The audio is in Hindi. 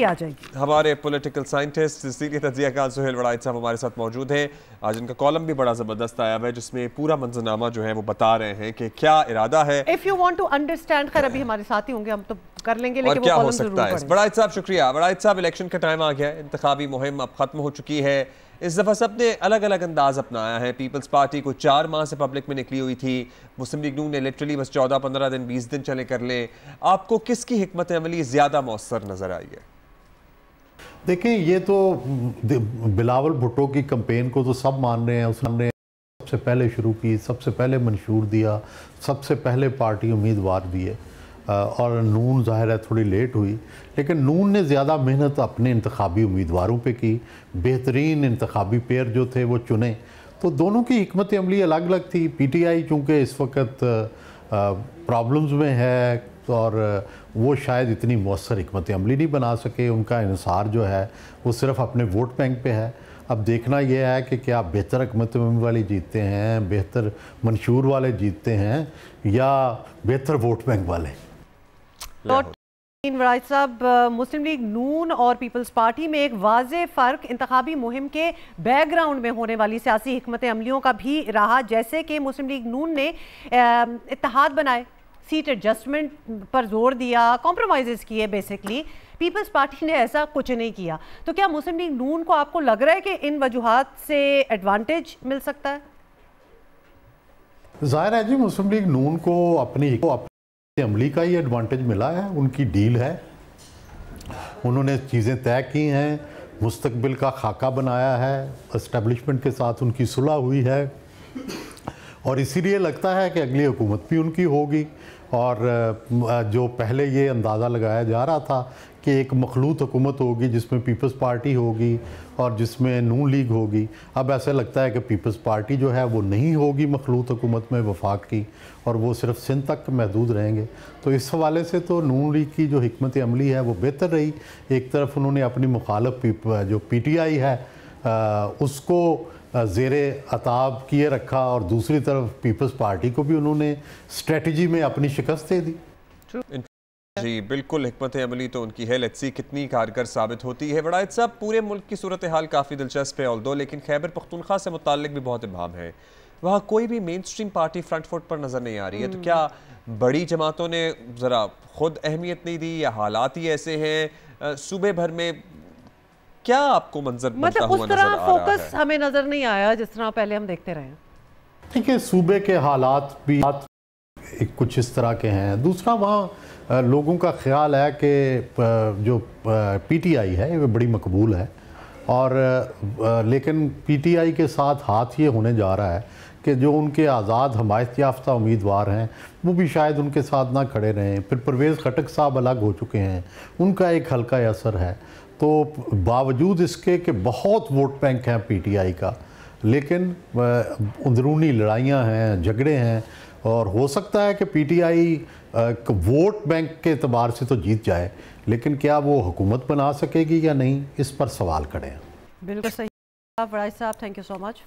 आ जाएगी। हमारे पॉलिटिकल साइंटिस्ट सीनियर तज्ज़ियाकार सुहेल वड़ाइच साहब हमारे साथ मौजूद हैं। आज इनका कॉलम भी बड़ा ज़बरदस्त आया हुआ है जिसमें पूरा मंजरनामा जो है वो बता रहे हैं कि क्या इरादा है। If you want to understand, खैर अभी हमारे साथ ही होंगे, हम तो कर लेंगे, लेकिन और क्या वो हो कॉलम सकता है। वड़ाइच साहब शुक्रिया। वड़ाइच साहब, इलेक्शन का टाइम आ गया है, इंतखाबी मुहिम अब खत्म हो चुकी है। इस दफ़ा सबने अलग अलग अंदाज अपनाया है। पीपल्स पार्टी को 4 माह से पब्लिक में निकली हुई थी, मुस्लिम लीग नून ने लिटरली बस 14-15 दिन 20 दिन चले कर ले। आपको किसकी हिकमत अमली ज़्यादा मौसर नज़र आई है? देखें, ये तो बिलावल भुट्टो की कैंपेन को तो सब मान रहे हैं। उसने सबसे पहले शुरू की, सबसे पहले मंशूर दिया, सबसे पहले पार्टी उम्मीदवार दिए और नून ज़ाहिर है थोड़ी लेट हुई, लेकिन नून ने ज़्यादा मेहनत अपने इंतखाबी उम्मीदवारों पे की, बेहतरीन इंतखाबी पेयर जो थे वो चुने। तो दोनों की हिकमत अमली अलग अलग थी। PTI चूँकि इस वक्त प्रॉब्लम्स में है और वो शायद इतनी मौसर हिकमत अमली नहीं बना सके, उनका इन्हिसार जो है वो सिर्फ अपने वोट बैंक पे है। अब देखना यह है कि क्या बेहतर हिकमत अमली वाले जीतते हैं, बेहतर मंशूर वाले जीतते हैं या बेहतर वोट बैंक वाले। वड़ाइच साहब, मुस्लिम लीग नून और पीपल्स पार्टी में एक वाज़े फ़र्क इंतखाबी मुहिम के बैकग्राउंड में होने वाली सियासी हिकमत अमलियों का भी रहा, जैसे कि मुस्लिम लीग नून ने इत्तेहाद बनाए, सीट एडजस्टमेंट पर जोर दिया, कॉम्प्रोमाइज़ किए बेसिकली। पीपल्स पार्टी ने ऐसा कुछ नहीं किया। तो क्या मुस्लिम लीग नून को आपको लग रहा है कि इन वजूहात से एडवांटेज मिल सकता है? ज़ाहिर है जी, मुस्लिम लीग नून को अपनी अमली का ही एडवांटेज मिला है। उनकी डील है, उन्होंने चीज़ें तय की हैं, मुस्तकबिल का खाका बनाया है, एस्टेब्लिशमेंट के साथ उनकी सुलह हुई है और इसीलिए लगता है कि अगली हुकूमत भी उनकी होगी। और जो पहले ये अंदाज़ा लगाया जा रहा था कि एक मखलूत हुकूमत होगी जिसमें पीपल्स पार्टी होगी और जिसमें नून लीग होगी, अब ऐसा लगता है कि पीपल्स पार्टी जो है वो नहीं होगी मखलूत हुकूमत में वफाक की, और वो सिर्फ सिंध तक महदूद रहेंगे। तो इस हवाले से तो नून लीग की जो हिकमत अमली है वो बेहतर रही। एक तरफ उन्होंने अपनी मुखालफ जो PTI है उसको ज़ेरे अताब किए रखा और दूसरी तरफ पीपल्स पार्टी को भी उन्होंने स्ट्रेटजी में अपनी शिकस्त दे दी। जी बिल्कुल, हिकमत अमली तो उनकी है। लेट्स सी कितनी कारगर साबित होती है। वड़ाइच साहब, पूरे मुल्क की सूरत हाल काफ़ी दिलचस्प है ऑल्दो, लेकिन खैबर पख्तूनख्वा से मुताल्लिक भी बहुत इबाम है। वहाँ कोई भी main stream party front foot पर नज़र नहीं आ रही है। तो क्या बड़ी जमातों ने ज़रा खुद अहमियत नहीं दी या हालात ही ऐसे हैं? सूबे भर में क्या आपको मंजर मतलब उस तरह फोकस हमें नजर नहीं आया जिस तरह पहले हम देखते रहे? ठीक है, सूबे के हालात भी कुछ इस तरह के हैं। दूसरा, वहाँ लोगों का ख्याल है कि जो PTI है वो बड़ी मकबूल है, और लेकिन PTI के साथ हाथ ये होने जा रहा है कि जो उनके आज़ाद हमायत याफ्ता उम्मीदवार हैं वो भी शायद उनके साथ ना खड़े रहें। फिर परवेज़ खटक साहब अलग हो चुके हैं, उनका एक हल्का असर है। तो बावजूद इसके कि बहुत वोट बैंक हैं PTI का, लेकिन अंदरूनी लड़ाइयाँ हैं, झगड़े हैं, और हो सकता है कि PTI वोट बैंक के एतबार से तो जीत जाए, लेकिन क्या वो हुकूमत बना सकेगी या नहीं, इस पर सवाल खड़े हैं। बिल्कुल सही वड़ाइच साहब, थैंक यू सो मच।